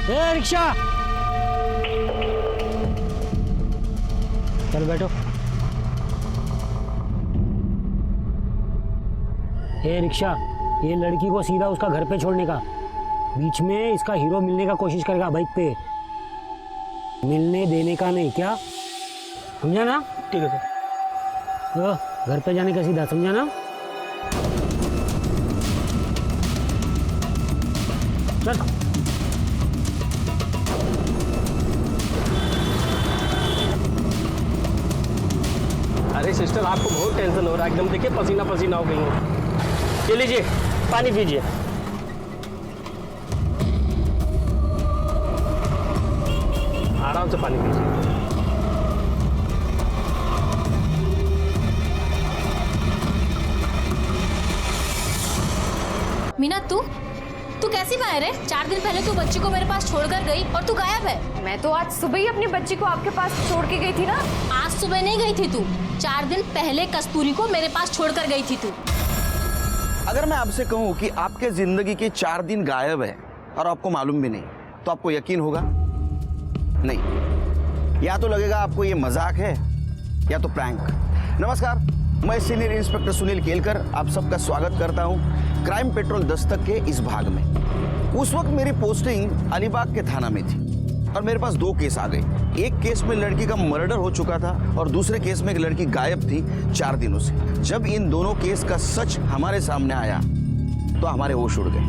ए rickshaw, चलो बैठो। ए rickshaw, ये लड़की को सीधा उसका घर पे छोड़ने का, बीच में इसका हीरो मिलने का कोशिश करेगा बाइक पे, मिलने देने का नहीं, क्या समझा ना? ठीक है सर। तो घर पे जाने का सीधा, समझा ना? चल। अरे सिस्टर, आपको बहुत टेंशन हो रहा है, एकदम देखिए पसीना पसीना हो गई हो। ये लीजिए पानी पीजिए। आराम से पानी पीजिए। मीना, तू कैसी बाहर है? 4 दिन पहले तू बच्ची को मेरे पास छोड़कर गई और तू गायब है। मैं तो आज सुबह ही अपनी बच्ची को आपके पास छोड़ के गई थी ना। आज सुबह नहीं गई थी तू, 4 दिन पहले कस्तूरी को मेरे पास छोड़कर गई थी तू। अगर मैं आपसे कहूं कि आपके जिंदगी के 4 दिन गायब है और आपको मालूम भी नहीं, तो आपको यकीन होगा? नहीं, या तो लगेगा आपको ये मजाक है या तो प्रैंक। नमस्कार, मैं सीनियर इंस्पेक्टर सुनील केलकर आप सबका स्वागत करता हूं क्राइम पेट्रोल दस्तक के इस भाग में। उस वक्त मेरी पोस्टिंग अलीबाग के थाना में थी और मेरे पास 2 केस आ गए। एक केस में लड़की का मर्डर हो चुका था और दूसरे केस में एक लड़की गायब थी 4 दिनों से। जब इन दोनों केस का सच हमारे सामने आया तो हमारे होश उड़ गए।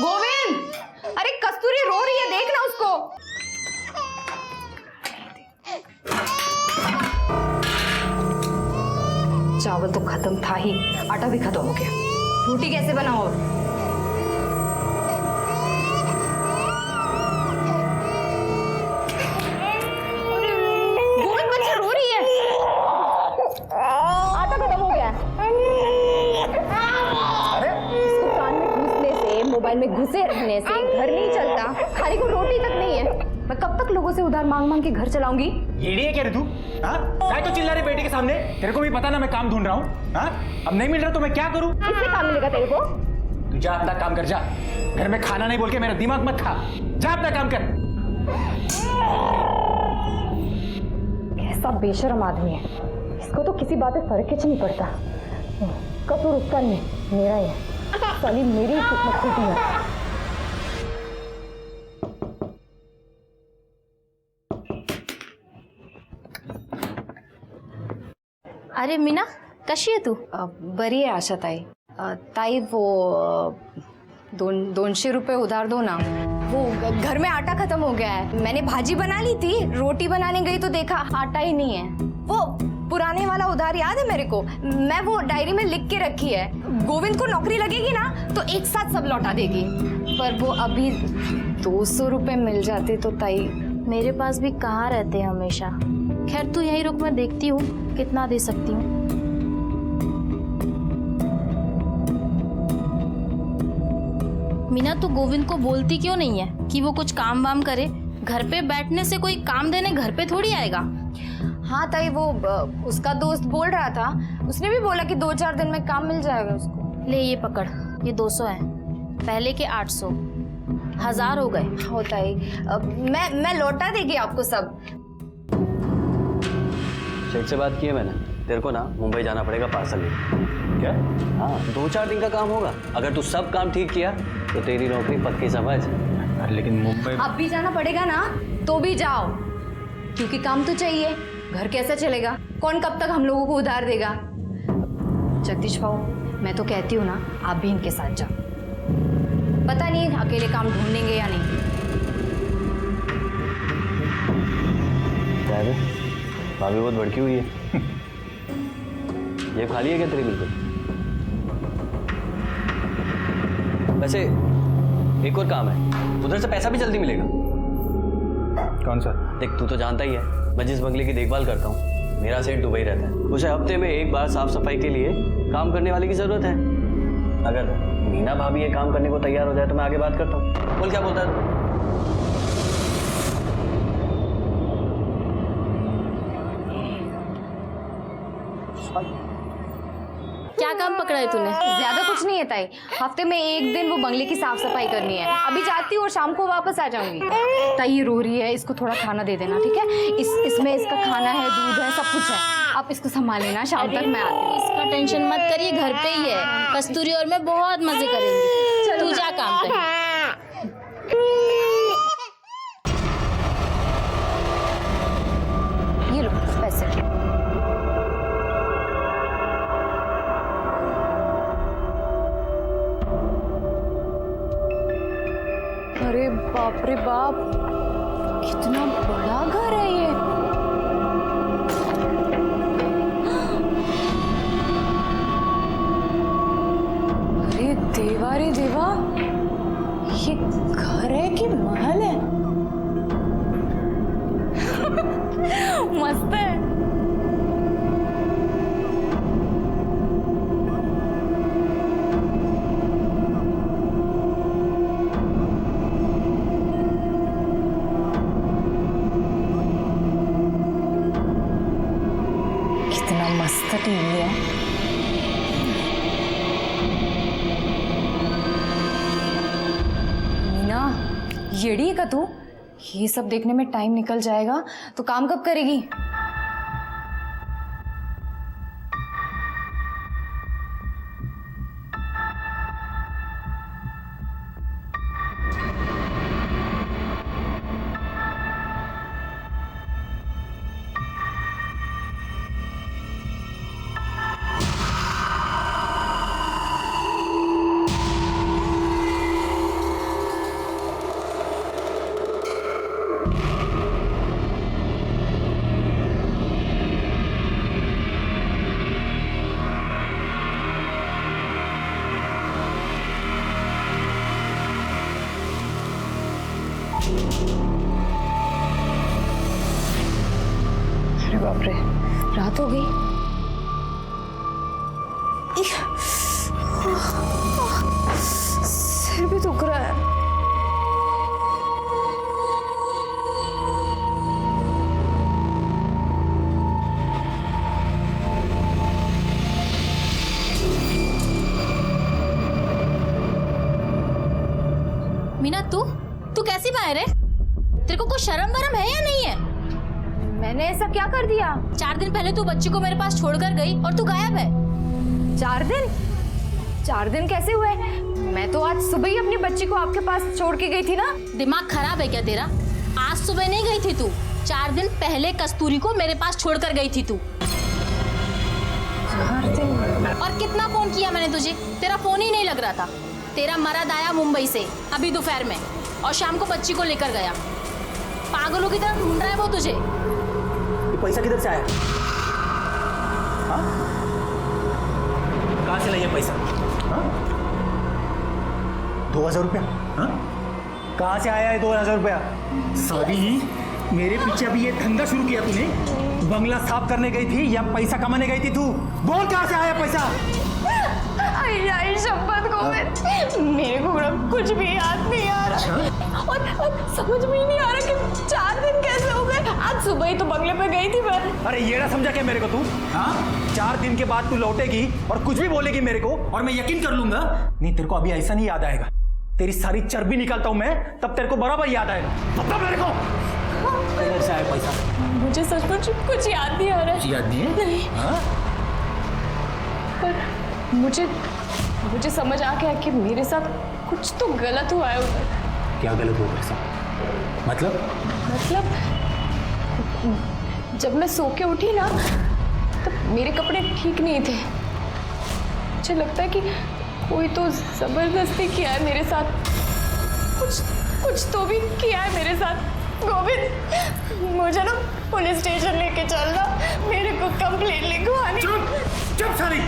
गोविंद, अरे कस्तूरी रो रही है, देख ना उसको। चावल तो खत्म था ही, आटा भी खत्म हो गया। रोटी कैसे बनाओ? गोविंद, बच्ची रो रही है। आटा खत्म हो गया। इसको कान में घुसने से, मोबाइल में घुसे रहने से घर नहीं चलता, खाने को रोटी तक नहीं है। मैं कब तक लोगों से उधार मांग मांग के घर चलाऊंगी? एड़ी है क्या रे तू? हाँ, काय तो चिल्ला रही बेटी के सामने? तेरे को भी पता ना मैं काम ढूंढ रहा हूँ। हाँ, अब नहीं मिल रहा तो मैं क्या करूँ? किससे काम मिलेगा तेरे को? तू जा अपना काम कर, जा। घर में खाना नहीं बोल के मेरा दिमाग मत खा। जा अपना काम कर। कैसा बेशर्म आदमी है, इसको तो किसी बात पे फर्क ही नहीं पड़ता। कसूर उसका नहीं, मेरा ही है। साली मेरी ही किस्मत खुलती है। अरे मीना, कशी आहे तू? बरी आहे आशा ताई। ताई वो 200 रुपये उधार दो ना। वो घर में आटा खत्म हो गया है। मैंने भाजी बना ली थी, रोटी बनाने गई तो देखा आटा ही नहीं है। वो पुराने वाला उधार याद है मेरे को, मैं वो डायरी में लिख के रखी है। गोविंद को नौकरी लगेगी ना तो एक साथ सब लौटा देगी। पर वो अभी 200 रुपये मिल जाते तो ताई। मेरे पास भी कहाँ रहते हैं हमेशा। खैर तू यहीं रुक, मैं देखती हूँ कितना दे सकती हूँ। मीना, तू गोविंद को बोलती क्यों नहीं है कि वो कुछ काम वाम करे? घर पे बैठने से कोई काम देने घर पे थोड़ी आएगा। हाँ ताई, वो उसका दोस्त बोल रहा था, उसने भी बोला कि 2-4 दिन में काम मिल जाएगा उसको। ले ये पकड़, ये 200 है, पहले के 800, 1000 हो गए। होता ही। मैं लौटा देगी आपको सब। शेख से बात की है मैंने, तेरे को ना मुंबई जाना पड़ेगा पार्सल लेके। क्या? हाँ, 2-4 दिन का काम होगा। अगर तू सब काम ठीक किया तो तेरी नौकरी पक्की समझ। लेकिन मुंबई अब भी जाना पड़ेगा ना, तो भी जाओ, क्योंकि काम तो चाहिए। घर कैसे चलेगा? कौन कब तक हम लोगों को उधार देगा? जगदीश भाऊ, मैं तो कहती हूँ ना, आप भी इनके साथ जाओ। पता नहीं अकेले काम ढूंढेंगे या नहीं। क्या है? भाभी बहुत भड़की हुई है। ये खाली है क्या तेरी? बिल्कुल। वैसे एक और काम है, उधर से पैसा भी जल्दी मिलेगा। कौन सा? देख, तू तो जानता ही है मैं जिस बंगले की देखभाल करता हूँ, मेरा सेठ दुबई रहता है। उसे हफ्ते में एक बार साफ सफाई के लिए काम करने वाले की जरूरत है। अगर मीना भाभी ये काम करने को तैयार हो जाए तो मैं आगे बात करता हूँ। बोल, क्या बोलता है तू? क्या क्या काम पकड़ा है तूने? ज्यादा कुछ नहीं है ताई, हफ्ते में एक दिन वो बंगले की साफ सफाई करनी है। अभी जाती हूँ और शाम को वापस आ जाऊंगी। ताई ये रो रही है, इसको थोड़ा खाना दे देना, ठीक है? इसमें इसका खाना है, दूध है, सब कुछ है। आप इसको संभाल लेना, शाम तक मैं आती हूँ। इसका टेंशन मत करिए, घर पे ही है। कस्तूरी और मैं बहुत मजे करेंगे। तू जा काम कर। ये लो पैसे। अरे बाप रे बाप, कितना बड़ा घर है ये। अरे देवा रे देवा, ये घर है कि महल है? मस्त है। कितना मस्त टीवी है। मीना, येड़ी है का तू? ये सब देखने में टाइम निकल जाएगा तो काम कब करेगी? अरे बाप रे, रात हो गई। सिर भी दुख रहा है। मीना, तू कैसी बाहर है? तेरे को कुछ शर्म वरम है या नहीं है? मैंने ऐसा क्या कर दिया? 4 दिन पहले तू बच्ची को मेरे पास छोड़कर गई और तू गायब है। 4 दिन? 4 दिन कैसे हुए? मैं तो आज सुबह ही अपनी बच्ची को आपके पास छोड़ के गई थी ना। दिमाग खराब है क्या तेरा? आज सुबह नहीं गई थी तू, 4 दिन पहले कस्तूरी को मेरे पास छोड़कर गई थी तू। 4 दिन? और कितना फोन किया मैंने तुझे, तेरा फोन ही नहीं लग रहा था। तेरा मर्द आया मुंबई से अभी दोपहर में और शाम को बच्ची को लेकर गया। पागलों की तरह ढूंढ रहा है वो तुझे। ये पैसा किधर से आया? हाँ? कहाँ से लाया पैसा? हाँ? 2000 रुपया? हाँ? कहाँ से आया है 2000 रुपया? सॉरी, मेरे पीछे अभी ये धंधा शुरू किया तूने? बंगला साफ करने गई थी या पैसा कमाने गई थी तू? बोल कहाँ से आया पैसा? आई शपथ गोविंद, मेरे को कुछ भी याद नहीं आ रहा। और समझ में ही नहीं आ रहा कि 4 दिन कैसे हो गए। आज सुबह ही तो बंगले पे गई थी मैं। अरे ये ना समझा क्या मेरे को तू? हाँ? 4 दिन के बाद तू लौटेगी और कुछ भी बोलेगी मेरे को और मैं यकीन कर लूंगा। नहीं, तेरे को अभी ऐसा नहीं याद आएगा। तेरी सारी चर्बी निकालता हूं मैं, तब तेरे को बराबर याद आएगा। बता मेरे को किधर से आया पैसा? मुझे सचमुच कुछ याद नहीं आ रहा है। याद नहीं है? नहीं। हाँ? पर मुझे समझ आ गया कि मेरे साथ कुछ तो गलत हुआ है उधर। क्या गलत हुआ तेरे साथ? मतलब जब मैं सो के उठी ना, तब मेरे कपड़े ठीक नहीं थे। मुझे लगता है कि कोई तो जबरदस्ती किया है मेरे साथ। कुछ तो भी किया है मेरे साथ। गोविंद, मुझे ना पुलिस स्टेशन लेके चलना, मेरे को कंप्लेंट लिखवानी। चुप सारी,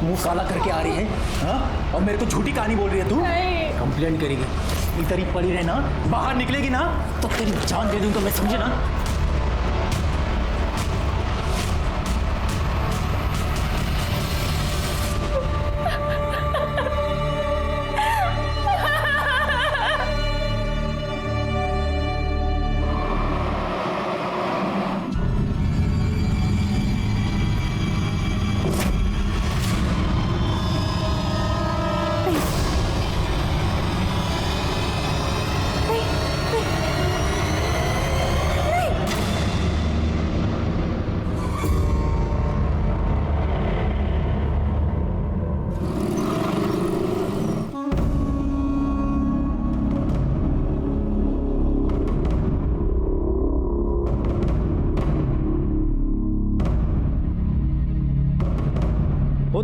मुंह काला करके आ रही है। हाँ? और मेरे को झूठी कहानी बोल रही है तू? नहीं। कंप्लेंट करेगी, इधर ही पड़ी रहना, बाहर निकलेगी ना तो तेरी जान दे दूंगा मैं, समझे ना?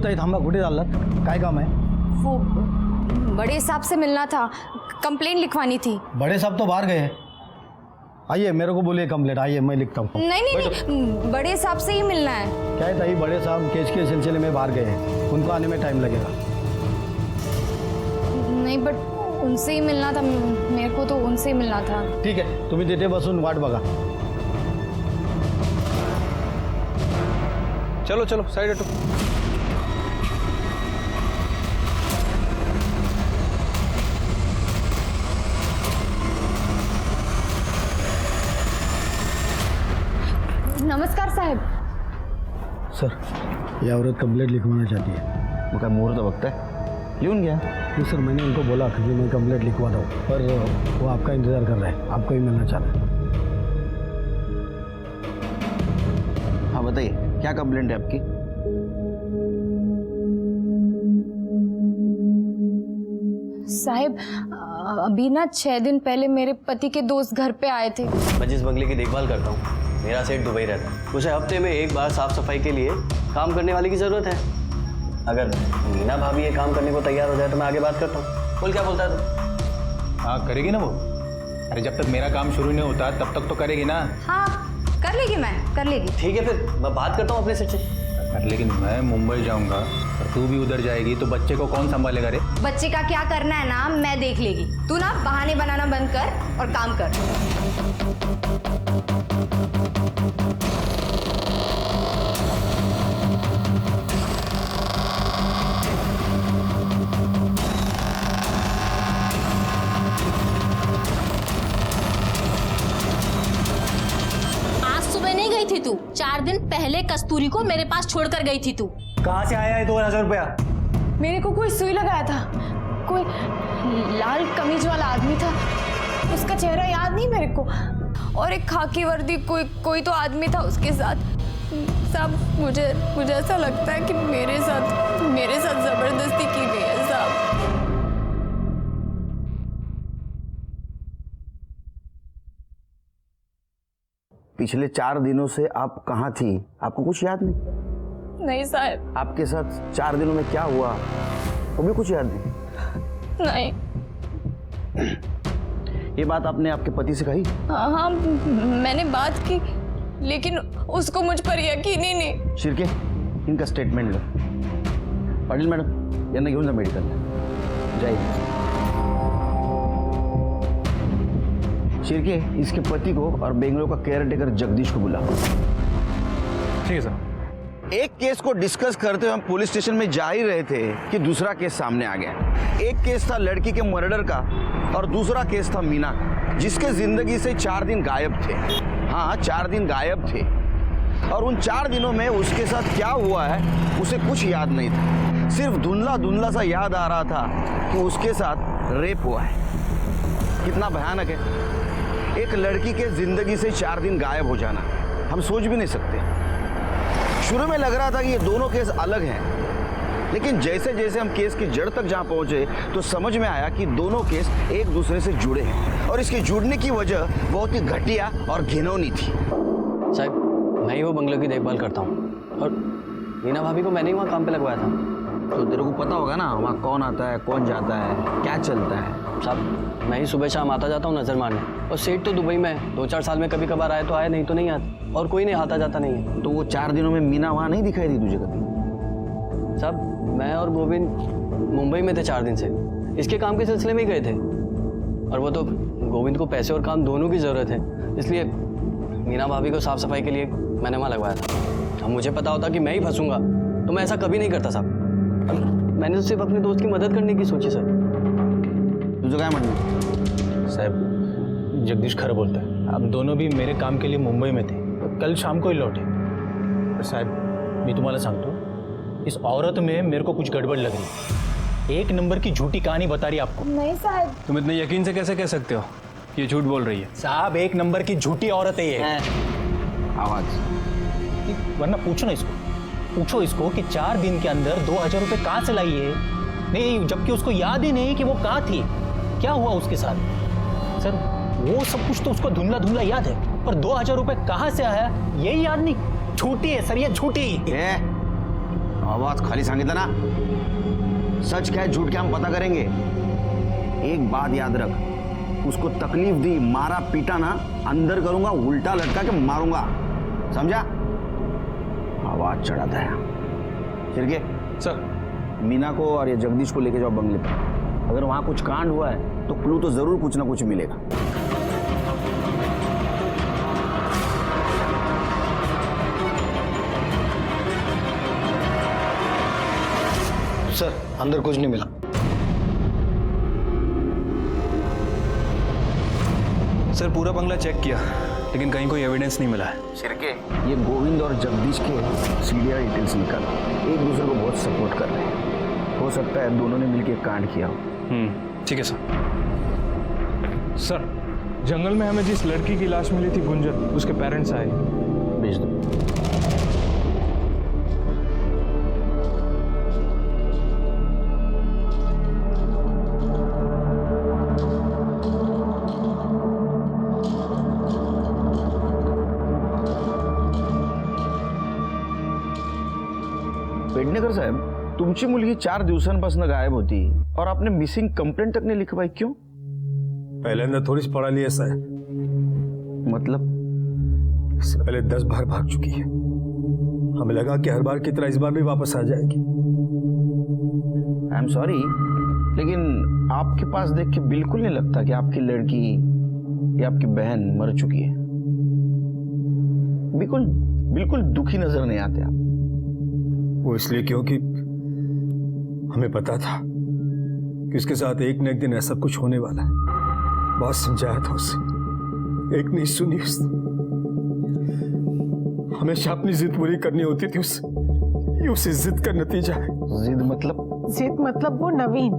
ताई थांबा, कुठे चाललात? काय काम आहे? वो बड़े साहब से मिलना था, कंप्लेंट लिखवानी थी। बड़े साहब तो बाहर गए हैं। आइए, मेरे को बोलिए कंप्लेंट, आइए मैं लिखता हूँ। नहीं नहीं नहीं, बड़े साहब से ही मिलना है। क्या है ताई, बड़े साहब केस के सिलसिले में बाहर गए हैं, उनको आने में टाइम लगेगा। नहीं बट उनसे ही मिलना था, मेरे को तो उनसे ही मिलना था। ठीक आहे, तुम्ही तिथे बसून वाट बघा। चलो चलो साइड हटो। नमस्कार साहेब। सर, ये औरत कंप्लेंट लिखवाना चाहती है। वो काय मुहूर्त बघताय? लिहून घ्या। जी सर, मैंने उनको बोला कि मैं कंप्लेंट लिखवा दूँ, पर वो आपका इंतज़ार कर रहे हैं, आपको ही मिलना चाह रहे हैं। हाँ बताइए, क्या कंप्लेंट है आपकी? साहब अभी ना 6 दिन पहले मेरे पति के दोस्त घर पे आए थे। मैं जिस बंगले की देखभाल करता हूँ मेरा सेठ दुबई रहता है। उसे हफ्ते में एक बार साफ सफाई के लिए काम करने वाले की ज़रूरत है। अगर मीना भाभी ये काम करने को तैयार हो जाए तो मैं आगे बात करता हूँ। बोल, क्या बोलता है तू? हाँ करेगी ना वो। अरे जब तक मेरा काम शुरू नहीं होता तब तक तो करेगी ना। हाँ कर लेगी, मैं कर लेगी। ठीक है, फिर मैं बात करता हूँ अपने सेठ से। लेकिन मैं मुंबई जाऊंगा और तू भी उधर जाएगी तो बच्चे को कौन संभालेगा रे? बच्चे का क्या करना है ना मैं देख लेगी। तू ना बहाने बनाना बंद कर और काम कर। आज सुबह नहीं गई थी तू? 4 दिन पहले कस्तूरी को मेरे पास छोड़कर गई थी तू। कहाँ से आया है 2000 रुपया? मेरे को कोई सुई लगाया था, कोई लाल कमीज वाला आदमी था, उसका चेहरा याद नहीं मेरे को, और एक खाकी वर्दी कोई तो आदमी था उसके साथ। साहब मुझे ऐसा लगता है कि मेरे साथ जबरदस्ती की गई है साहब। पिछले 4 दिनों से आप कहाँ थी? आपको कुछ याद नहीं? नहीं साहब। आपके साथ 4 दिनों में क्या हुआ वो भी कुछ याद नहीं? नहीं। ये बात आपने आपके पति से कही? हाँ मैंने बात की, लेकिन उसको मुझ पर यकीन ही नहीं। शिर्के, इनका स्टेटमेंट लो। पाटील मॅडम यांना घेऊन जा मेडिकलला। जाइए। शिर्के, इसके पति को और बेंगलोर का केयरटेकर जगदीश को बुलाओ। ठीक है सर। एक केस को डिस्कस करते हुए हम पुलिस स्टेशन में जा ही रहे थे कि दूसरा केस सामने आ गया। एक केस था लड़की के मर्डर का और दूसरा केस था मीना का, जिसके जिंदगी से 4 दिन गायब थे। हाँ, 4 दिन गायब थे और उन 4 दिनों में उसके साथ क्या हुआ है उसे कुछ याद नहीं था। सिर्फ धुंधला सा याद आ रहा था कि उसके साथ रेप हुआ है। कितना भयानक है, एक लड़की के जिंदगी से 4 दिन गायब हो जाना, हम सोच भी नहीं सकते। शुरू में लग रहा था कि ये दोनों केस अलग हैं, लेकिन जैसे जैसे हम केस की जड़ तक जहां पहुंचे तो समझ में आया कि दोनों केस एक दूसरे से जुड़े हैं और इसके जुड़ने की वजह बहुत ही घटिया और घिनौनी थी। साहब, मैं ही वो बंगले की देखभाल करता हूँ और मीना भाभी को मैंने ही वहाँ काम पे लगवाया था। तो तेरे को पता होगा ना वहाँ कौन आता है, कौन जाता है, क्या चलता है? साहब, मैं ही सुबह शाम आता जाता हूँ नज़र मारने, और सेठ तो दुबई में है। 2-4 साल में कभी कभार आए तो आए, नहीं तो नहीं आते, और कोई नहीं आता जाता नहीं है। तो वो 4 दिनों में मीना वहाँ नहीं दिखाई दी तुझे कभी? साहब, मैं और गोविंद मुंबई में थे 4 दिन से, इसके काम के सिलसिले में ही गए थे, और वो तो गोविंद को पैसे और काम दोनों की ज़रूरत है, इसलिए मीना भाभी को साफ़ सफाई के लिए मैंने वहाँ लगवाया था। अब मुझे पता होता कि मैं ही फंसूंगा तो मैं ऐसा कभी नहीं करता साहब। मैंने तो सिर्फ अपने दोस्त की मदद करने की सोची सर। तुझं काय म्हणणं? साहब, जगदीश खरं बोलता है। हम दोनों भी मेरे काम के लिए मुंबई में थे, कल शाम को ही लौटे। साहब, मैं तुम्हाला सांगतो, इस औरत में मेरे को कुछ गड़बड़ लग रही है। 1 नंबर की झूठी कहानी बता रही है आपको। नहीं साहब। तुम इतने यकीन से कैसे कह सकते हो ये झूठ बोल रही है? साहब, 1 नंबर की झूठी औरत है ये। आवाज वरना पूछो ना इसको, पूछो इसको कि 4 दिन के अंदर 2000 रुपये कहाँ से लाई है। नहीं, जबकि उसको याद ही नहीं कि वो कहाँ थी, क्या हुआ उसके साथ। सर, वो सब कुछ तो उसको धुंधला याद है, पर 2000 रुपये कहाँ से आया यही याद नहीं। झूठी है सर, ये झूठी। आवाज खाली सांगितलं ना, सच क्या है झूठ क्या हम पता करेंगे। एक बात याद रख, उसको तकलीफ दी, मारा पीटा ना, अंदर करूंगा, उल्टा लटका के मारूंगा, समझा? आवाज चढ़ाता है। चिरके सर। मीना को और ये जगदीश को लेके जाओ बंगले पर। अगर वहां कुछ कांड हुआ है तो क्लू तो जरूर कुछ ना कुछ मिलेगा। सर अंदर कुछ नहीं मिला। सर पूरा बंगला चेक किया लेकिन कहीं कोई एविडेंस नहीं मिला है। शिरके, ये गोविंद और जगदीश के सीडीआर डिटेल्स निकाल, एक दूसरे को बहुत सपोर्ट कर रहे हैं। हो सकता है दोनों ने मिलकर कांड किया हो। ठीक है सर। सर जंगल में हमें जिस लड़की की लाश मिली थी गुंजन, उसके पेरेंट्स आए। भेज दो। पेडणेकर साहेब, तुमची मुलगी 4 दिवसांपासून गायब होती और आपने मिसिंग कंप्लेंट तक नहीं लिखवाई, क्यों? पहले थोड़ी पढ़ा लिया ऐसा है, मतलब इससे पहले 10 बार भाग चुकी है। हमें लगा कि हर बार की तरह इस बार भी वापस आ जाएगी। आई एम सॉरी, लेकिन आपके पास देख के बिल्कुल नहीं लगता कि आपकी लड़की या आपकी बहन मर चुकी है। बिल्कुल बिल्कुल दुखी नजर नहीं आते आप। वो इसलिए क्योंकि हमें पता था कि उसके साथ एक न एक दिन ऐसा कुछ होने वाला है। बहुत समझाया था उसे, एक नहीं सुनी उसने। हमेशा अपनी जिद पूरी करनी होती थी उससे, ये उसी जिद का नतीजा है। जिद मतलब? जिद मतलब वो नवीन,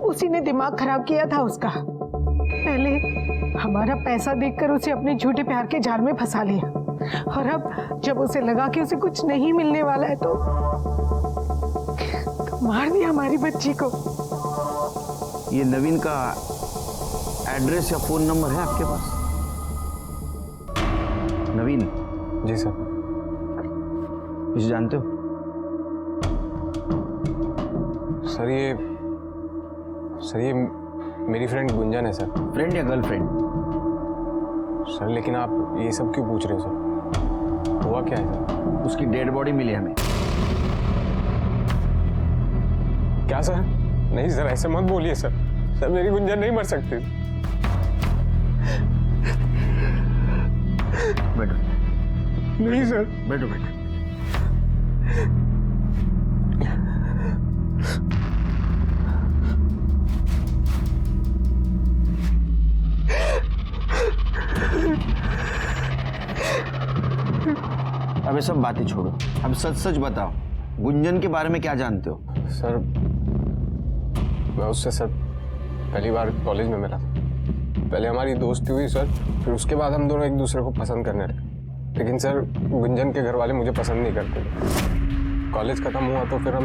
उसी ने दिमाग खराब किया था उसका। पहले हमारा पैसा देखकर उसे अपने झूठे प्यार के जाल में फंसा लिया, और अब जब उसे लगा कि उसे कुछ नहीं मिलने वाला है तो मार दिया हमारी बच्ची को। ये नवीन का एड्रेस या फोन नंबर है आपके पास? नवीन? जी सर। इसे जानते हो? सर ये मेरी फ्रेंड गुंजन है सर। फ्रेंड या गर्लफ्रेंड? सर लेकिन आप ये सब क्यों पूछ रहे हो सर? हुआ क्या है सर? उसकी डेड बॉडी मिली हमें। क्या सर? नहीं सर, ऐसे मत बोलिए सर। सर मेरी गुंजन नहीं मर सकती। बैठो। नहीं सर। बैठो बैठो। अब ये सब बातें छोड़ो, अब सच सच बताओ, गुंजन के बारे में क्या जानते हो? सर मैं उससे सर पहली बार कॉलेज में मिला। पहले हमारी दोस्ती हुई सर, फिर उसके बाद हम दोनों एक दूसरे को पसंद करने लगे। लेकिन सर गुंजन के घर वाले मुझे पसंद नहीं करते। कॉलेज खत्म हुआ तो फिर हम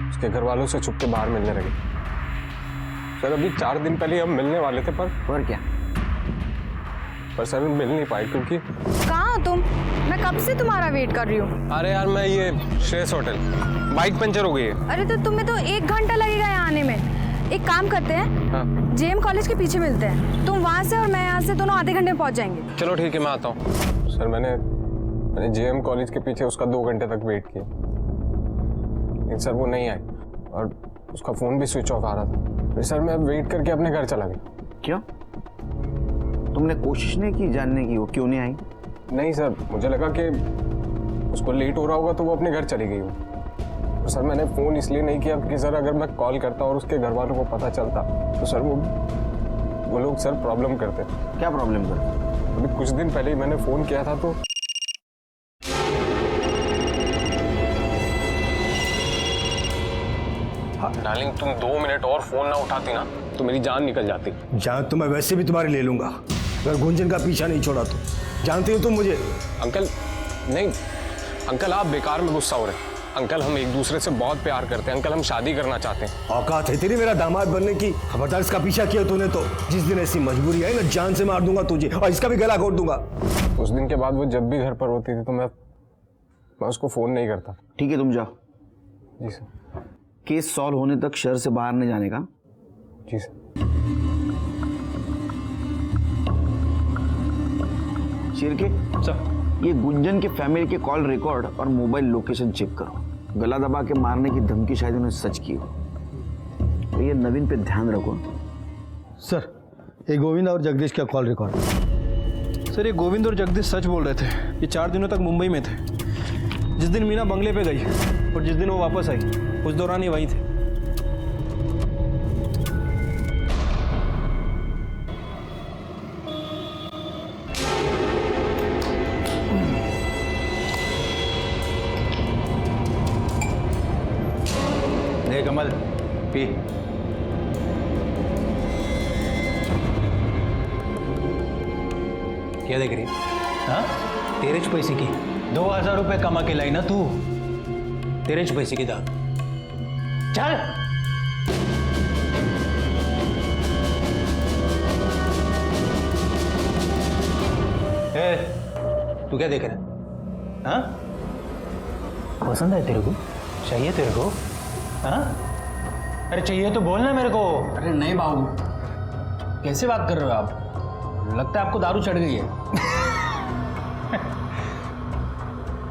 उसके घर वालों से छुप के बाहर मिलने लगे। सर अभी 4 दिन पहले हम मिलने वाले थे, पर क्या? पर सर मिल नहीं पाए क्योंकि। कहाँ हो तुम? मैं कब से तुम्हारा वेट कर रही हूँ। अरे यार मैं ये श्रेयस होटल, बाइक पंचर हो गई है। अरे तो तुम्हें तो 1 घंटा लगेगा यहाँ आने में। एक काम करते हैं, हाँ। जेएम कॉलेज के पीछे मिलते हैं। तुम वहाँ से और मैं यहाँ से, दोनों आधे घंटे में पहुँच जाएंगे। चलो ठीक है, मैं आता हूँ। सर मैंने जेएम कॉलेज के पीछे उसका 2 घंटे तक वेट किया, लेकिन सर वो नहीं आई और उसका फ़ोन भी स्विच ऑफ आ रहा था। फिर सर मैं वेट करके अपने घर चला गया। क्यों? तुमने कोशिश नहीं की जानने की वो क्यों नहीं आई? नहीं सर, मुझे लगा कि उसको लेट हो रहा होगा तो वो अपने घर चली गई हो। तो सर मैंने फ़ोन इसलिए नहीं किया कि सर अगर मैं कॉल करता और उसके घर वालों को पता चलता तो सर वो लोग सर प्रॉब्लम करते। क्या प्रॉब्लम करते? अभी कुछ दिन पहले ही मैंने फ़ोन किया था तो डार्लिंग तुम 2 मिनट और फ़ोन ना उठाती ना तो मेरी जान निकल जाती। जान तो मैं वैसे भी तुम्हारी ले लूंगा अगर गुंजन का पीछा नहीं छोड़ा तो। जानते हो तुम मुझे? अंकल नहीं, अंकल आप बेकार में गुस्सा हो रहे हैं। अंकल हम एक दूसरे से बहुत प्यार करते हैं। अंकल हम शादी करना चाहते हैं। औकात है तेरी मेरा दामाद बनने की? खबरदार इसका पीछा किया तूने तो जिस दिन ऐसी मजबूरी आई ना, जान से मार दूंगा तुझे और इसका भी गला घोट दूंगा। उस दिन के बाद वो जब भी घर पर होती थी तो मैं मैं उसको फ़ोन नहीं करता। ठीक है, तुम जाओ। जी सर। केस सॉल्व होने तक शहर से बाहर नहीं जाने का। जी सर। शिरके सर ये गुंजन के फैमिली के कॉल रिकॉर्ड और मोबाइल लोकेशन चेक करो। गला दबा के मारने की धमकी शायद उन्होंने सच की हो। तो ये नवीन पे ध्यान रखो। सर ये गोविंद और जगदीश का कॉल रिकॉर्ड। सर ये गोविंद और जगदीश सच बोल रहे थे। ये 4 दिनों तक मुंबई में थे। जिस दिन मीना बंगले पे गई और जिस दिन वो वापस आई उस दौरान ये वहीं थे। कमल पी। क्या देख रही? हाँ, तेरे च पैसे की 2000 रुपये कमा के लाई ना तू। तेरे च पैसे की दाल। चल ए, तू क्या देख रहा है? हाँ, पसंद है तेरे को? चाहिए तेरे को? हाँ? अरे चाहिए तो बोलना मेरे को। अरे नहीं बाबू, कैसे बात कर रहे हो आप? लगता है आपको दारू चढ़ गई है।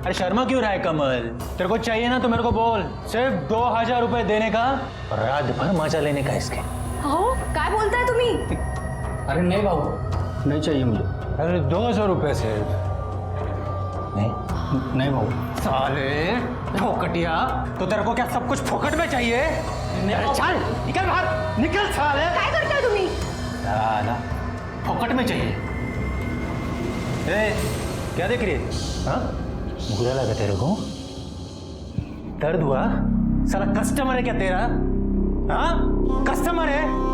अरे शर्मा क्यों रहा है कमल? तेरे को चाहिए ना तो मेरे को बोल। सिर्फ 2000 रुपए देने का और रात भर मजा लेने का इसके। हो काय बोलता है तुम्ही? अरे नहीं बाबू, नहीं चाहिए मुझे। अरे 200 रुपए सिर्फ। नहीं बाबू। साले फोकटिया, तो तेरे को क्या सब कुछ फोकट में चाहिए? अरे चल निकल बाहर, निकल साले। काय करता है तुम्ही? साला फोकट में चाहिए। ए, क्या देख रही है? हाँ, बुरा लगा तेरे को? दर्द हुआ? साला कस्टमर है क्या तेरा? हाँ, कस्टमर है?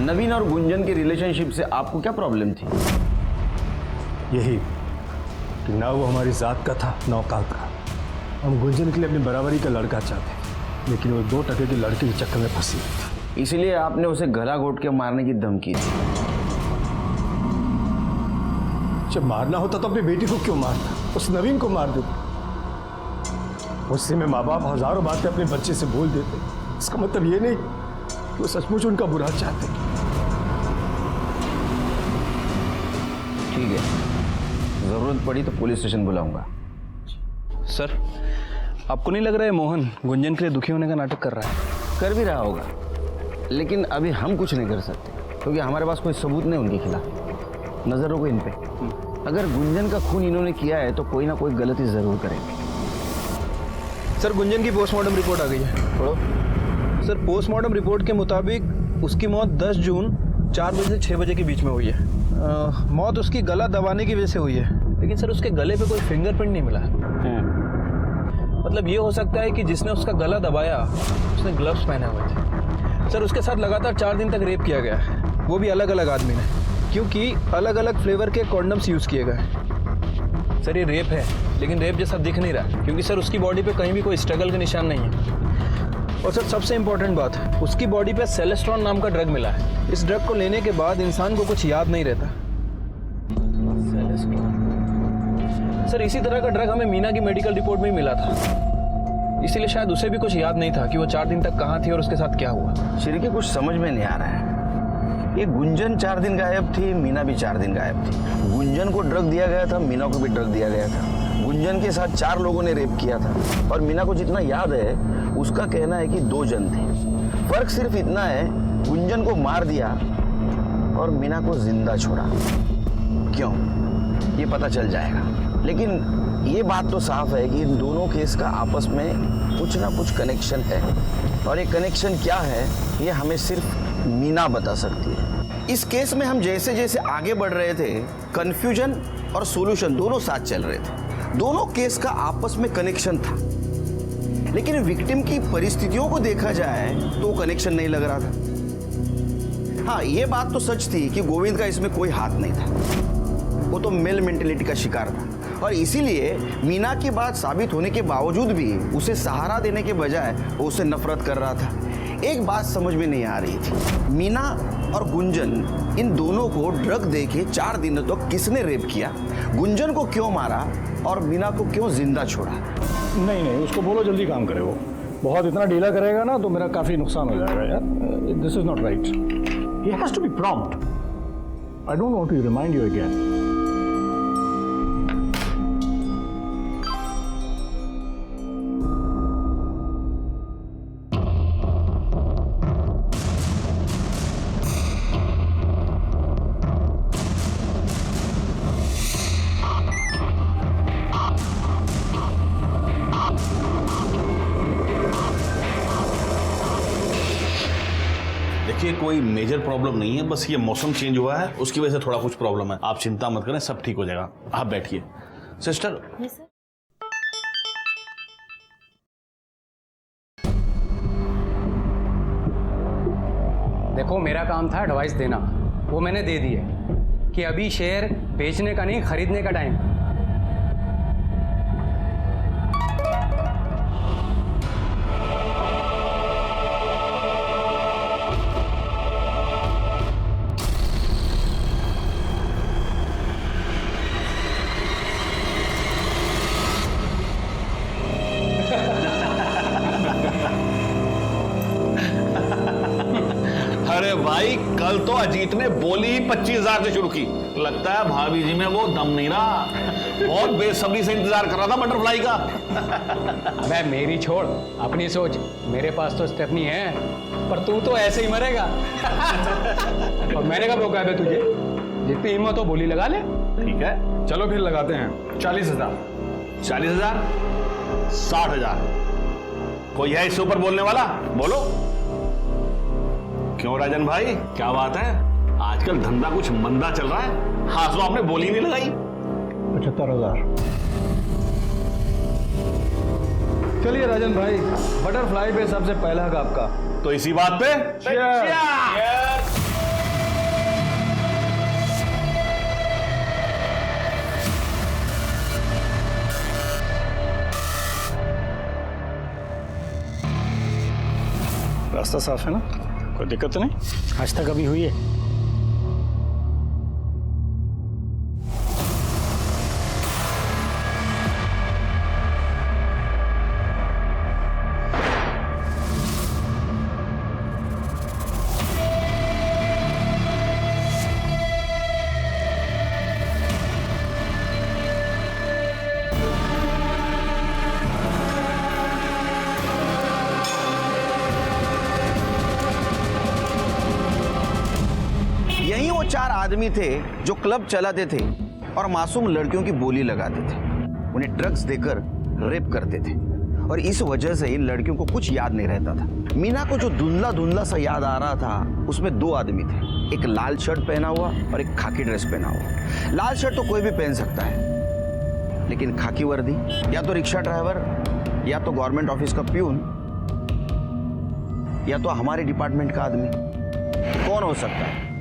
नवीन और गुंजन के रिलेशनशिप से आपको क्या प्रॉब्लम थी? यही कि ना वो हमारी जात का था ना औकात का। हम गुंजन के लिए अपनी बराबरी का लड़का चाहते, लेकिन वो 2 टके के लड़के के चक्कर में फंसी थी। इसलिए आपने उसे गला घोट के मारने की धमकी दी। जब मारना होता तो अपनी बेटी को क्यों मारता? उस नवीन को मार देते। उससे में माँ बाप हजारों बातें अपने बच्चे से बोल देते। इसका मतलब ये नहीं कि वो सचमुच उनका बुरा चाहते। ठीक है, जरूरत पड़ी तो पुलिस स्टेशन बुलाऊंगा। सर आपको नहीं लग रहा है मोहन गुंजन के लिए दुखी होने का नाटक कर रहा है? कर भी रहा होगा, लेकिन अभी हम कुछ नहीं कर सकते क्योंकि हमारे पास कोई सबूत नहीं उनके खिलाफ। नजर रखो इन पे। अगर गुंजन का खून इन्होंने किया है तो कोई ना कोई गलती जरूर करेंगे। सर गुंजन की पोस्टमार्टम रिपोर्ट आ गई है। पढ़ो। सर पोस्टमार्टम रिपोर्ट के मुताबिक उसकी मौत 10 जून 4 बजे से 6 बजे के बीच में हुई है। मौत उसकी गला दबाने की वजह से हुई है, लेकिन सर उसके गले पे कोई फिंगरप्रिंट नहीं मिला। मतलब ये हो सकता है कि जिसने उसका गला दबाया उसने ग्लव्स पहने हुए थे। सर उसके साथ लगातार 4 दिन तक रेप किया गया है, वो भी अलग अलग आदमी ने, क्योंकि अलग अलग फ्लेवर के कॉन्डम्स यूज़ किए गए। सर ये रेप है, लेकिन रेप जैसा दिख नहीं रहा, क्योंकि सर उसकी बॉडी पे कहीं भी कोई स्ट्रगल के निशान नहीं है। और सर सबसे इम्पोर्टेंट बात, उसकी बॉडी पे सेलेस्ट्रॉन नाम का ड्रग मिला है। इस ड्रग को लेने के बाद इंसान को कुछ याद नहीं रहता। सर इसी तरह का ड्रग हमें मीना की मेडिकल रिपोर्ट में ही मिला था, इसीलिए शायद उसे भी कुछ याद नहीं था कि वो 4 दिन तक कहाँ थी और उसके साथ क्या हुआ। श्री कुछ समझ में नहीं आ रहा है। ये गुंजन 4 दिन गायब थी, मीना भी 4 दिन गायब थी। गुंजन को ड्रग दिया गया था, मीना को भी ड्रग दिया गया था। गुंजन के साथ 4 लोगों ने रेप किया था और मीना को जितना याद है उसका कहना है कि 2 जन थे। फर्क सिर्फ इतना है, गुंजन को मार दिया और मीना को जिंदा छोड़ा। क्यों, ये पता चल जाएगा। लेकिन ये बात तो साफ है कि इन दोनों केस का आपस में कुछ ना कुछ कनेक्शन है, और ये कनेक्शन क्या है ये हमें सिर्फ मीना बता सकती है। इस केस में हम जैसे जैसे आगे बढ़ रहे थे, कंफ्यूजन और सॉल्यूशन दोनों साथ चल रहे थे। दोनों केस का आपस में कनेक्शन था, लेकिन विक्टिम की परिस्थितियों को देखा जाए तो कनेक्शन नहीं लग रहा था। हाँ, ये बात तो सच थी कि गोविंद का इसमें कोई हाथ नहीं था। वो तो मेल मेंटेलिटी का शिकार था और इसीलिए मीना की बात साबित होने के बावजूद भी उसे सहारा देने के बजाय वो उससे नफरत कर रहा था। एक बात समझ में नहीं आ रही थी, मीना और गुंजन इन दोनों को ड्रग दे के 4 दिनों तक किसने रेप किया, गुंजन को क्यों मारा और मीना को क्यों जिंदा छोड़ा। नहीं नहीं, उसको बोलो जल्दी काम करे। वो बहुत इतना ढीला करेगा ना तो मेरा काफ़ी नुकसान हो जाएगा यार। This is not right, he has to be prompt. I don't want to remind you again. देखिए कोई मेजर प्रॉब्लम नहीं है, बस ये मौसम चेंज हुआ है उसकी वजह से थोड़ा कुछ प्रॉब्लम है। आप चिंता मत करें, सब ठीक हो जाएगा। आप बैठिए। सिस्टर, देखो मेरा काम था एडवाइस देना, वो मैंने दे दी है कि अभी शेयर बेचने का नहीं खरीदने का टाइम। अरे भाई कल तो अजीत ने बोली ही 25,000 से शुरू की। लगता है भाभी जी में वो दम नहीं रहा, बहुत बेसब्री से इंतजार कर रहा था बटरफ्लाई का। अबे मेरी छोड़, अपनी सोच। मेरे पास तो स्टेफनी है, पर तू तो ऐसे ही मरेगा। और मैंने कब रोका है तुझे? जितनी हिम्मत हो बोली लगा ले। ठीक है, चलो फिर लगाते हैं 40,000। 40,000, 60,000। कोई है इससे ऊपर बोलने वाला? बोलो। क्यों राजन भाई, क्या बात है? आजकल धंधा कुछ मंदा चल रहा है, हाँ तो आपने बोली नहीं लगाई। 75,000। चलिए राजन भाई, बटरफ्लाई पे सबसे पहला हक आपका। तो इसी बात पे रास्ता साफ है ना, कोई दिक्कत तो नहीं? आज तक अभी हुई है? यही वो 4 आदमी थे जो क्लब चलाते थे और मासूम लड़कियों की बोली लगाते थे, उन्हें ड्रग्स देकर रेप करते थे और इस वजह से इन लड़कियों को कुछ याद नहीं रहता था। मीना को जो धुंधला धुंधला सा याद आ रहा था, उसमें 2 आदमी थे, एक लाल शर्ट पहना हुआ और एक खाकी ड्रेस पहना हुआ। लाल शर्ट तो कोई भी पहन सकता है, लेकिन खाकी वर्दी या तो रिक्शा ड्राइवर, या तो गवर्नमेंट ऑफिस का प्यून, या तो हमारे डिपार्टमेंट का आदमी, कौन हो सकता है?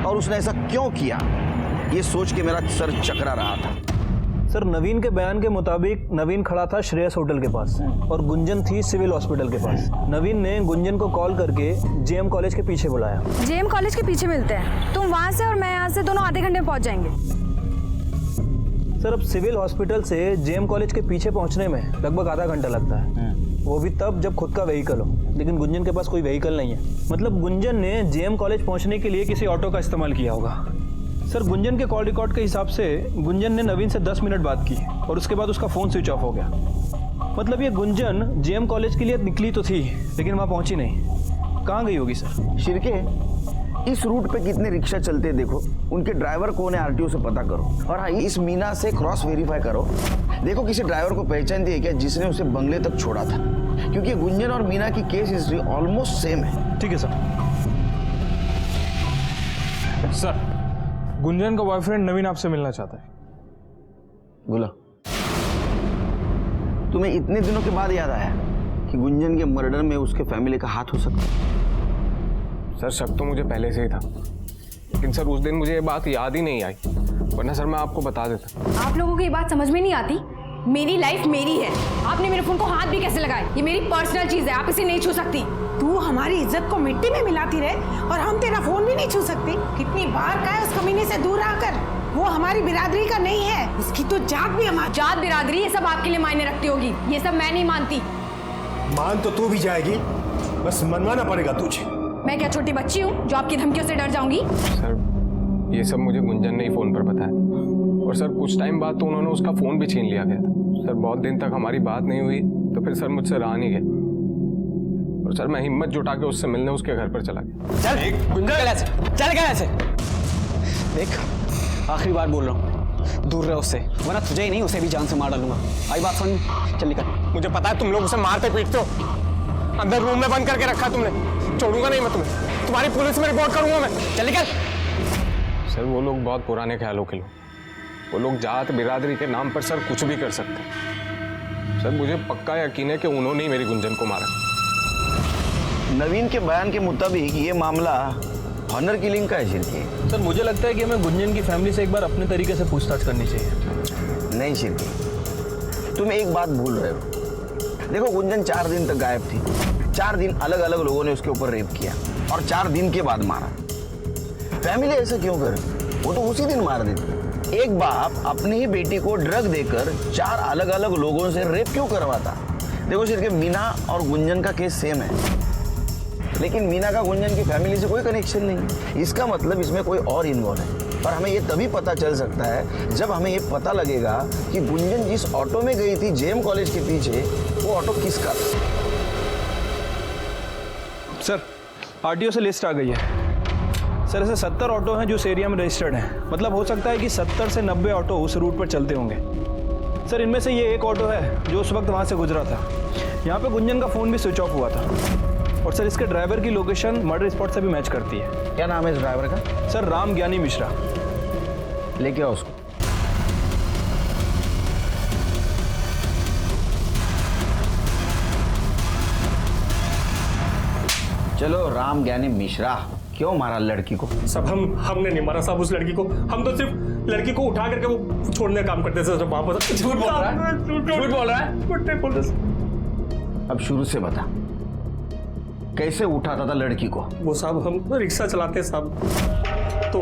और उसने ऐसा क्यों किया, ये सोच के मेरा सर चकरा रहा था। सर, नवीन के बयान के मुताबिक नवीन खड़ा था श्रेयस होटल के पास और गुंजन थी सिविल हॉस्पिटल के पास। नवीन ने गुंजन को कॉल करके जेएम कॉलेज के पीछे बुलाया। जेएम कॉलेज के पीछे मिलते हैं, तुम वहां से और मैं यहाँ से, दोनों आधे घंटे में पहुंच जाएंगे। सर, अब सिविल हॉस्पिटल से जेएम कॉलेज के पीछे पहुंचने में लगभग आधा घंटा लगता है, वो भी तब जब खुद का व्हीकल हो, लेकिन गुंजन के पास कोई व्हीकल नहीं है। मतलब गुंजन ने जेएम कॉलेज पहुंचने के लिए किसी ऑटो का इस्तेमाल किया होगा। सर, गुंजन के कॉल रिकॉर्ड के हिसाब से गुंजन ने नवीन से 10 मिनट बात की और उसके बाद उसका फ़ोन स्विच ऑफ हो गया। मतलब ये गुंजन जेएम कॉलेज के लिए निकली तो थी, लेकिन वहाँ पहुँची नहीं। कहाँ गई होगी सर? शिरके, इस रूट पे कितने रिक्शा चलते हैं देखो, उनके ड्राइवर कौन है आरटीओ से पता करो, और हाँ इस मीना से क्रॉस वेरीफाई करो, देखो किसी ड्राइवर को पहचान दी है क्या जिसने उसे बंगले तक छोड़ा था, क्योंकि गुंजन और मीना की केस हिस्ट्री ऑलमोस्ट सेम है। ठीक है सर। सर, गुंजन का बॉयफ्रेंड नवीन आपसे मिलना चाहता है। बोला, तुम्हें इतने दिनों के बाद याद आया कि गुंजन के मर्डर में उसके फैमिली का हाथ हो सकता है? सर, शक तो मुझे पहले से ही था, लेकिन सर उस दिन मुझे ये बात याद ही नहीं आई, वरना सर मैं आपको बता देता। आप लोगों को ये बात समझ में नहीं आती? मेरी लाइफ मेरी है, आपने मेरे फोन को हाथ भी कैसे लगाए? ये मेरी पर्सनल चीज है, आप इसे नहीं छू सकती। तू हमारी इज्जत को मिट्टी में मिलाती रहे और हम तेरा फोन भी नहीं छू सकती। कितनी बार कहा है उस कमीने से दूर आकर, वो हमारी बिरादरी का नहीं है, उसकी तो जात भी हमारी। जात बिरादरी ये सब आपके लिए मायने रखती होगी, ये सब मैं नहीं मानती। मान तो तू भी जाएगी, बस मनवाना पड़ेगा तुझे। मैं क्या छोटी बच्ची हूँ जो आपकी धमकियों से डर जाऊंगी? सर ये सब मुझे गुंजन ने ही फोन पर बताया, और सर कुछ टाइम बाद तो उन्होंने उसका फोन भी छीन लिया गया था। सर बहुत दिन तक हमारी बात नहीं हुई, तो फिर सर मुझसे रहा नहीं गया, और सर मैं हिम्मत जुटा के उससे मिलने उसके घर पर चला गया। चल गया ऐसे। देख आखिरी बार बोल रहा हूँ, दूर रहे उससे, वरना तुझे ही नहीं उसे भी जान से मार डालूंगा। आई बात समझ? चल निकल। मुझे पता है तुम लोग उसे मारते पीटते हो, अंदर रूम में बंद करके रखा तुमने, छोड़ूंगा नहीं मैं तुम्हें, तुम्हारी पुलिस में रिपोर्ट करूंगा मैं। चल निकल। सर वो लोग बहुत पुराने ख्यालों के लोग, वो लोग जात बिरादरी के नाम पर सर कुछ भी कर सकते हैं। सर मुझे पक्का यकीन है कि उन्होंने ही मेरी गुंजन को मारा। नवीन के बयान के मुताबिक ये मामला ऑनर किलिंग का है शिरकी। सर मुझे लगता है कि हमें गुंजन की फैमिली से एक बार अपने तरीके से पूछताछ करनी चाहिए। नहीं शिरकी, तुम एक बात भूल रहे हो। देखो गुंजन 4 दिन तक गायब थी, 4 दिन अलग अलग लोगों ने उसके ऊपर रेप किया और 4 दिन के बाद मारा। फैमिली ऐसा क्यों करे? वो तो उसी दिन मार देती। एक बाप अपनी ही बेटी को ड्रग देकर 4 अलग अलग लोगों से रेप क्यों करवाता? देखो सिर्फ मीना और गुंजन का केस सेम है, लेकिन मीना का गुंजन की फैमिली से कोई कनेक्शन नहीं। इसका मतलब इसमें कोई और इन्वॉल्व है, और हमें ये तभी पता चल सकता है जब हमें ये पता लगेगा कि गुंजन जिस ऑटो में गई थी जेएम कॉलेज के पीछे, वो ऑटो किसका था। सर आरटीओ से लिस्ट आ गई है। सर ऐसे 70 ऑटो हैं जो इस एरिया में रजिस्टर्ड हैं। मतलब हो सकता है कि 70 से 90 ऑटो उस रूट पर चलते होंगे। सर इनमें से ये एक ऑटो है जो उस वक्त वहाँ से गुजरा था। यहाँ पे गुंजन का फ़ोन भी स्विच ऑफ हुआ था, और सर इसके ड्राइवर की लोकेशन मर्डर स्पॉट से भी मैच करती है। क्या नाम है इस ड्राइवर का? सर राम ज्ञानी मिश्रा। लेके आओ उसको। चलो राम ज्ञानी मिश्रा, क्यों मारा लड़की को? सब हमने नहीं मारा साहब उस लड़की को, हम तो सिर्फ लड़की को उठा करके वो छोड़ने का काम करते थे। वापस झूठ बोल रहा है, झूठ बोल रहा है। अब शुरू से बता, कैसे उठाता था लड़की को? वो साहब हम रिक्शा चलाते साहब, तो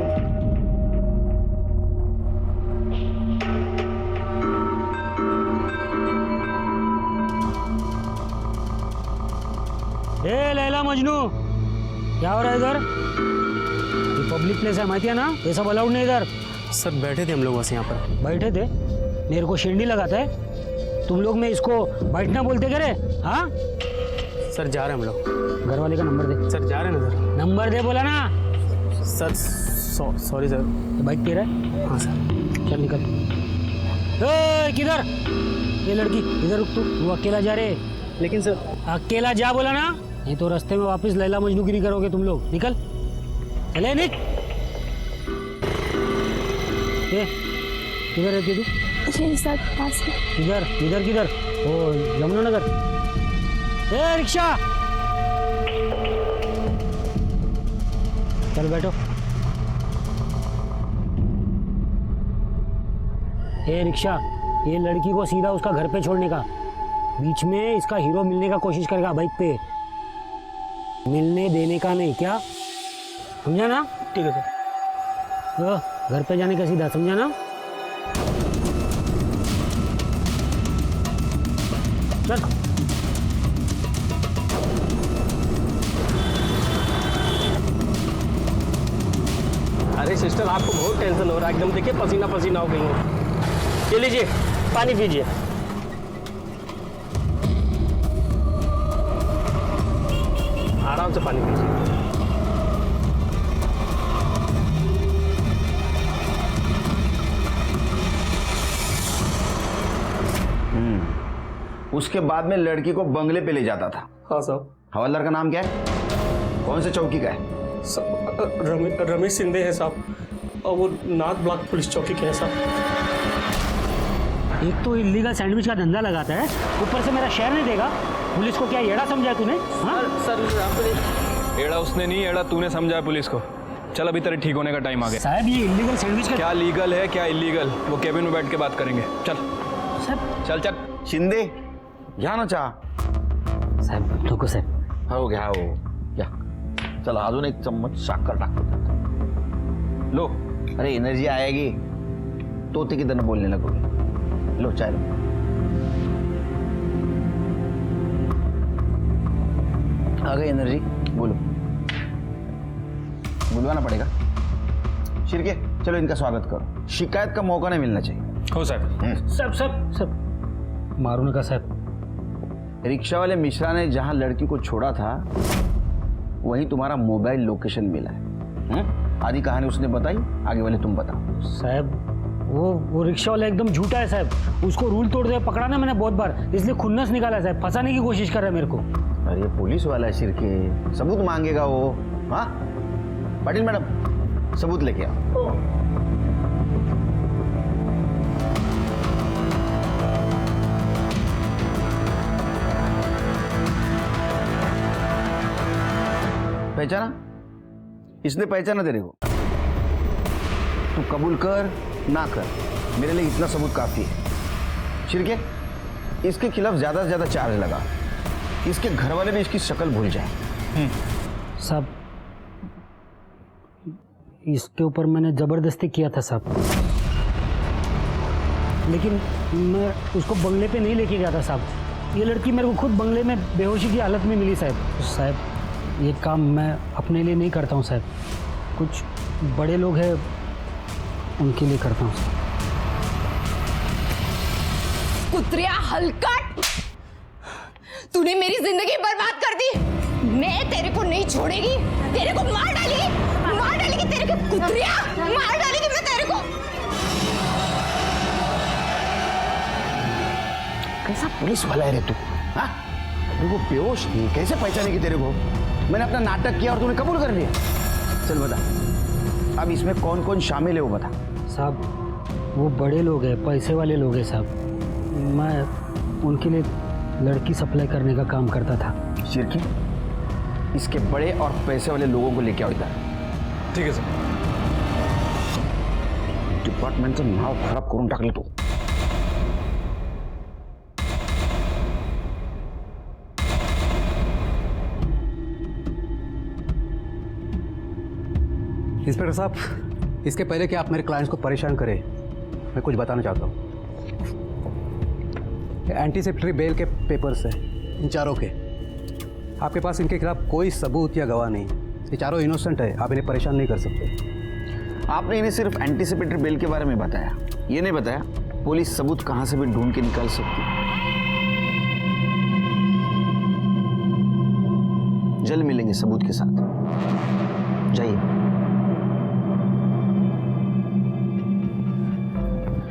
ए लैला मजनू, क्या हो रहा है इधर? ये पब्लिक प्लेस है, माहिती है ना? ये सब अलाउड नहीं इधर। सर बैठे थे हम लोग बस यहाँ पर। बैठे थे? मेरे को शेंडी लगाता है तुम लोग में इसको बैठना बोलते क्या रे? हाँ सर जा रहे हैं हम लोग। घर वाले का नंबर दे। सर जा रहे हैं ना सर। नंबर दे बोला ना। Sir sorry sir. बाइक तेरा है? हाँ सर। चल निकल। किधर? ये लड़की इधर रुक, तू अकेला जा रहे? लेकिन सर अकेला जा बोला ना, नहीं तो रास्ते में वापस लैला मजनूगिरी करोगे तुम लोग। निकल, चले निक। किधर रहती तू? सर पास में। किधर किधर किधर? ओ यमुनानगर। ए रिक्शा, चल बैठो। ए रिक्शा, ये लड़की को सीधा उसका घर पे छोड़ने का, बीच में इसका हीरो मिलने का कोशिश करेगा बाइक पे, मिलने देने का नहीं। क्या समझा ना? ठीक है सर। घर पे जाने का सीधा, समझा ना? चल। अरे सिस्टर आपको बहुत टेंशन हो रहा है, एकदम देखिए पसीना पसीना हो गई हूँ। ये लीजिए पानी पीजिए। आराम से पानी पीजिए। उसके बाद में लड़की को बंगले पे ले जाता था। हाँ साहब। हवलदार का नाम क्या है? कौन से चौकी का है? रमेश सिंधे है साहब, और वो नाथ ब्लॉक पुलिस चौकी के हैं साहब। एक तो इलीगल सैंडविच का धंधा लगाता है, ऊपर से मेरा शहर नहीं देगा। पुलिस को क्या येड़ा समझा तूने? हाँ सर एड़ा उसने नहीं, एड़ा तूने समझा पुलिस को। चल अभी तेरे ठीक होने का टाइम आ गया। साहब ये इलीगल सैंडविच का क्या लीगल है क्या इलीगल, वो केबिन में बैठ के बात करेंगे। चल साहब। चल चल। शिंदे घ्या ना चहा। साहेब नको साहेब. हो घ्या हो घ्या. चला अजून एक चम्मच साखर टाकतो त्यात. लो. अरे एनर्जी आएगी तोते की तरह बोलने लगोगे. लो चाय लो. आ गई एनर्जी, बोलो. बुलवाना पड़ेगा. शिरके चलो इनका स्वागत करो. शिकायत का मौका नहीं मिलना चाहिए. हो साहब. सब मारो नका साहब. रिक्शा वाले मिश्रा ने जहां लड़की को छोड़ा था वहीं तुम्हारा मोबाइल लोकेशन मिला है. आधी कहानी उसने बताई, आगे वाले तुम बताओ. साहब वो रिक्शा वाला एकदम झूठा है साहब. उसको रूल तोड़ दिया, पकड़ा ना मैंने बहुत बार, इसलिए खुन्नस निकाला साहब. फंसाने की कोशिश कर रहा है मेरे को. अरे पुलिस वाला है शिरके, सबूत मांगेगा वो. हाँ पाटिल मैडम सबूत लेके आओ. पहचाना? इसने पहचाना तेरे को. तू कबूल कर ना कर, मेरे लिए इतना सबूत काफी है. शिरके इसके खिलाफ ज्यादा से ज्यादा चार्ज लगा. इसके घर वाले भी इसकी शक्ल भूल जाए. साहब इसके ऊपर मैंने जबरदस्ती किया था साहब, लेकिन मैं उसको बंगले पे नहीं लेके गया था साहब. ये लड़की मेरे को खुद बंगले में बेहोशी की हालत में मिली साहब. साहब ये काम मैं अपने लिए नहीं करता हूँ साहब, कुछ बड़े लोग हैं उनके लिए करता हूँ साहब. कुत्रिया हलकट, तूने मेरी जिंदगी बर्बाद कर दी. मैं तेरे को नहीं छोड़ेगी, तेरे को मार डालेगी तेरे को. कुत्रिया मार डालेगी मैं तेरे को. कैसा पुलिस वाला है रे तू? हाँ वो बेहोश थी, कैसे पहचानेगी तेरे को? मैंने अपना नाटक किया और तूने कबूल कर लिया. चल बता अब इसमें कौन कौन शामिल है वो बता. साहब वो बड़े लोग हैं, पैसे वाले लोग हैं साहब. मैं उनके लिए लड़की सप्लाई करने का काम करता था. शिरकी इसके बड़े और पैसे वाले लोगों को लेके आओ इधर. ठीक है सर. डिपार्टमेंटचं नाव खराब करून टाकलं तू. इंस्पेक्टर साहब, इसके पहले कि आप मेरे क्लाइंट्स को परेशान करें, मैं कुछ बताना चाहता हूँ. एंटीसिपेटरी बेल के पेपर्स हैं इन चारों के. आपके पास इनके खिलाफ कोई सबूत या गवाह नहीं. ये चारों इनोसेंट है, आप इन्हें परेशान नहीं कर सकते. आपने इन्हें सिर्फ एंटीसिपेटरी बेल के बारे में बताया, ये नहीं बताया पुलिस सबूत कहां से भी ढूंढ के निकाल सकती. जल्द मिलेंगे सबूत के साथ. जाइए.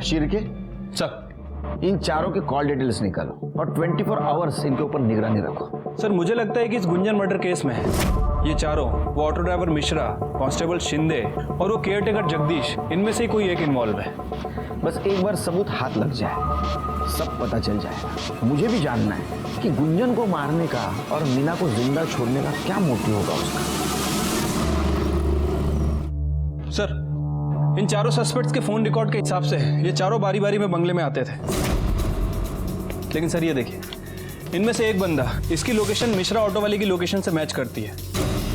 शिरके सर इन चारों के कॉल डिटेल्स निकालो और 24 आवर्स इनके ऊपर निगरानी रखो. सर मुझे लगता है कि इस गुंजन मर्डर केस में ये चारों, वो auto driver Mishra, constable Shinde और वो केयरटेकर जगदीश, इनमें से कोई एक इन्वॉल्व है. बस एक बार सबूत हाथ लग जाए सब पता चल जाएगा. मुझे भी जानना है कि गुंजन को मारने का और मीना को जिंदा छोड़ने का क्या मोटिव होगा उसका. सर इन चारों सस्पेक्ट्स के फोन रिकॉर्ड के हिसाब से ये चारों बारी बारी में बंगले में आते थे. लेकिन सर ये देखिए, इनमें से एक बंदा इसकी लोकेशन मिश्रा ऑटो वाले की लोकेशन से मैच करती है.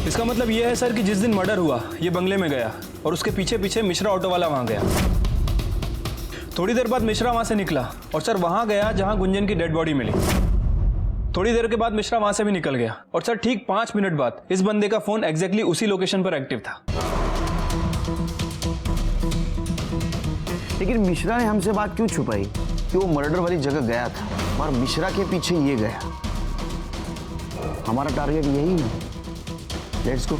इसका मतलब ये है सर कि जिस दिन मर्डर हुआ ये बंगले में गया और उसके पीछे पीछे मिश्रा ऑटो वाला वहां गया. थोड़ी देर बाद मिश्रा वहां से निकला और सर वहां गया जहां गुंजन की डेड बॉडी मिली. थोड़ी देर के बाद मिश्रा वहां से भी निकल गया और सर ठीक 5 मिनट बाद इस बंदे का फोन एग्जैक्टली उसी लोकेशन पर एक्टिव था. लेकिन मिश्रा ने हमसे बात क्यों छुपाई कि वो मर्डर वाली जगह गया था और मिश्रा के पीछे ये गया? हमारा टारगेट यही है. Let's go.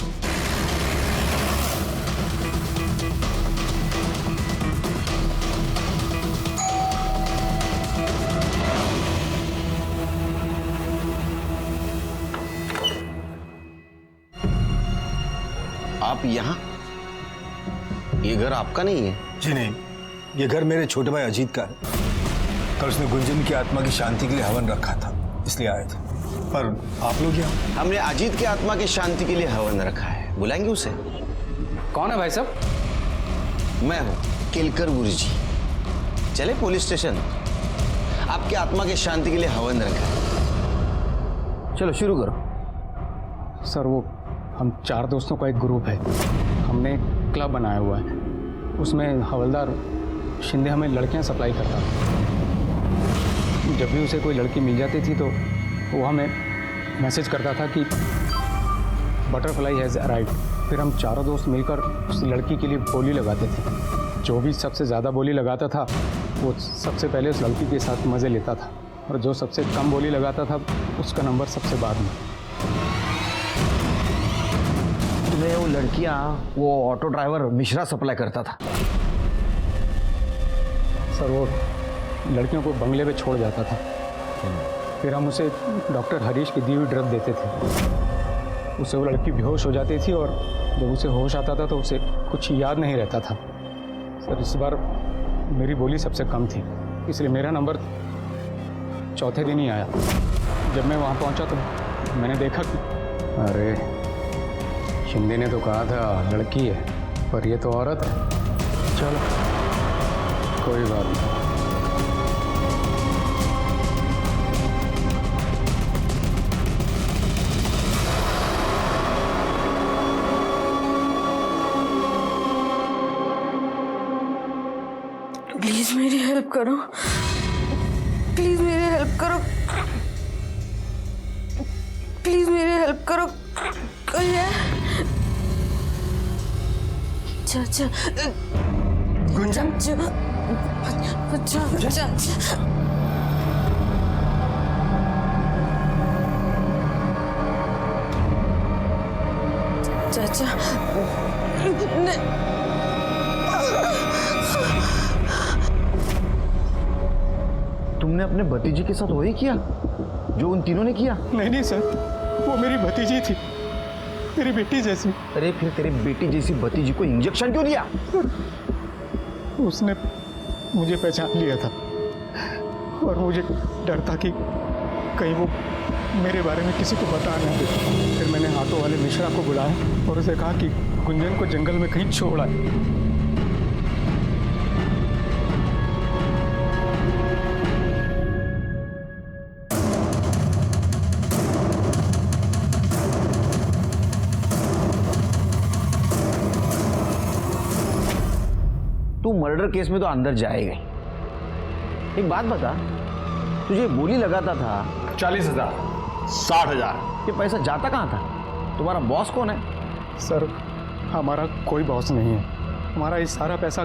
आप यहां? ये घर आपका नहीं है? जी नहीं, ये घर मेरे छोटे भाई अजीत का है. कल उसने गुंजन की आत्मा की शांति के लिए हवन रखा था, इसलिए आए थे. पर आप लोग यहाँ? हमने अजीत की आत्मा की शांति के लिए हवन रखा है. बुलाएंगे उसे? कौन है भाई साहब? मैं हूं केलकर गुरुजी। चले पुलिस स्टेशन, आपकी आत्मा की शांति के लिए हवन रखा। चलो शुरू करो। सर वो हम 4 दोस्तों का एक ग्रुप है, हमने एक क्लब बनाया हुआ है, उसमें हवलदार शिंदे हमें लड़कियां सप्लाई करता था। जब भी उसे कोई लड़की मिल जाती थी तो वो हमें मैसेज करता था कि बटरफ्लाई हैज़ अराइव्ड। फिर हम चारों दोस्त मिलकर उस लड़की के लिए बोली लगाते थे। जो भी सबसे ज़्यादा बोली लगाता था वो सबसे पहले उस लड़की के साथ मज़े लेता था, और जो सबसे कम बोली लगाता था उसका नंबर सबसे बाद में। तुम्हें वो लड़कियां वो ऑटो ड्राइवर मिश्रा सप्लाई करता था? सर वो लड़कियों को बंगले पे छोड़ जाता था, फिर हम उसे डॉक्टर हरीश की दी हुई ड्रग देते थे। उससे वो लड़की बेहोश हो जाती थी और जब उसे होश आता था तो उसे कुछ याद नहीं रहता था। सर इस बार मेरी बोली सबसे कम थी, इसलिए मेरा नंबर चौथे दिन ही आया। जब मैं वहाँ पहुँचा तो मैंने देखा कि अरे शिंदे ने तो कहा था लड़की है, पर ये तो औरत है। चलो कोई बात नहीं। प्लीज मेरी हेल्प करो, प्लीज मेरी हेल्प करो, प्लीज मेरी हेल्प करो। कोई है? अच्छा गुंजन, अच्छा तुमने अपने भतीजी के साथ वही किया जो उन तीनों ने किया? नहीं सर, वो मेरी भतीजी थी, मेरी बेटी जैसी। अरे फिर तेरी बेटी जैसी भतीजी को इंजेक्शन क्यों दिया? उसने मुझे पहचान लिया था और मुझे डर था कि कहीं वो मेरे बारे में किसी को बता नहीं दे। फिर मैंने ऑटो वाले मिश्रा को बुलाया और उसे कहा कि गुंजन को जंगल में कहीं छोड़ आए। तू मर्डर केस में तो अंदर जाएगा ही। एक बात बता, तुझे बोली लगाता था 40,000 60,000, ये पैसा जाता कहाँ था? तुम्हारा बॉस कौन है? सर हमारा कोई बॉस नहीं है, हमारा ये सारा पैसा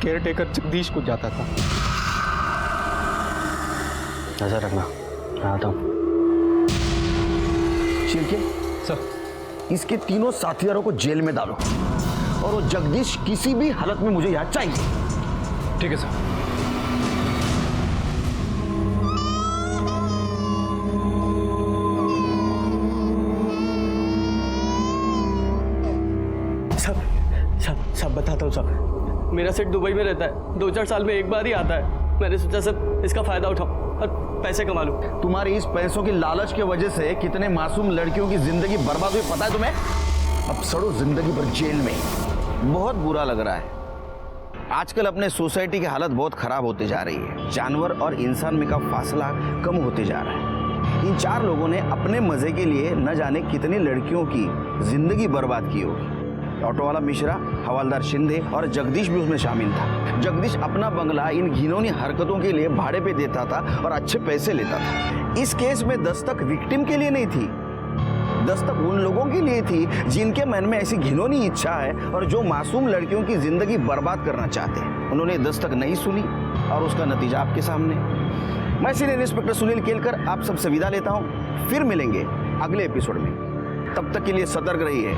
केयर टेकर जगदीश को जाता था। नजर रखना, मैं आता हूँ। शिर्के सर, इसके तीनों साथियों को जेल में डालो और वो जगदीश किसी भी हालत में मुझे यहाँ चाहिए। ठीक है सर। सब बताता हूँ साहब। मेरा सेठ दुबई में रहता है, 2-4 साल में एक बार ही आता है। मैंने सोचा सर इसका फायदा उठाऊं और पैसे कमा लूं। तुम्हारी इस पैसों की लालच की वजह से कितने मासूम लड़कियों की जिंदगी बर्बाद हुई पता है तुम्हें? अब सड़ो जिंदगी भर जेल में। बहुत बुरा लग रहा है। आजकल अपने सोसाइटी की हालत बहुत खराब होते जा रही है। जानवर और इंसान में का फासला कम होते जा रहा है। इन 4 लोगों ने अपने मजे के लिए न जाने कितनी लड़कियों की जिंदगी बर्बाद की होगी। ऑटो वाला मिश्रा, हवलदार शिंदे और जगदीश भी उसमें शामिल था। जगदीश अपना बंगला इन घिनौनी हरकतों के लिए भाड़े पे देता था और अच्छे पैसे लेता था। इस केस में दस्तक विक्टिम के लिए नहीं थी, दस्तक उन लोगों के लिए थी जिनके मन में ऐसी घिनौनी इच्छा है और जो मासूम लड़कियों की जिंदगी बर्बाद करना चाहते हैं। उन्होंने दस्तक नहीं सुनी और उसका नतीजा आपके सामने। मैं सीनियर इंस्पेक्टर सुनील केलकर आप सबसे विदा लेता हूं। फिर मिलेंगे अगले एपिसोड में। तब तक के लिए सतर्क रहिए,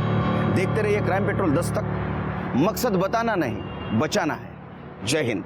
देखते रहिए क्राइम पेट्रोल दस्तक। मकसद बताना नहीं, बचाना है। जय हिंद।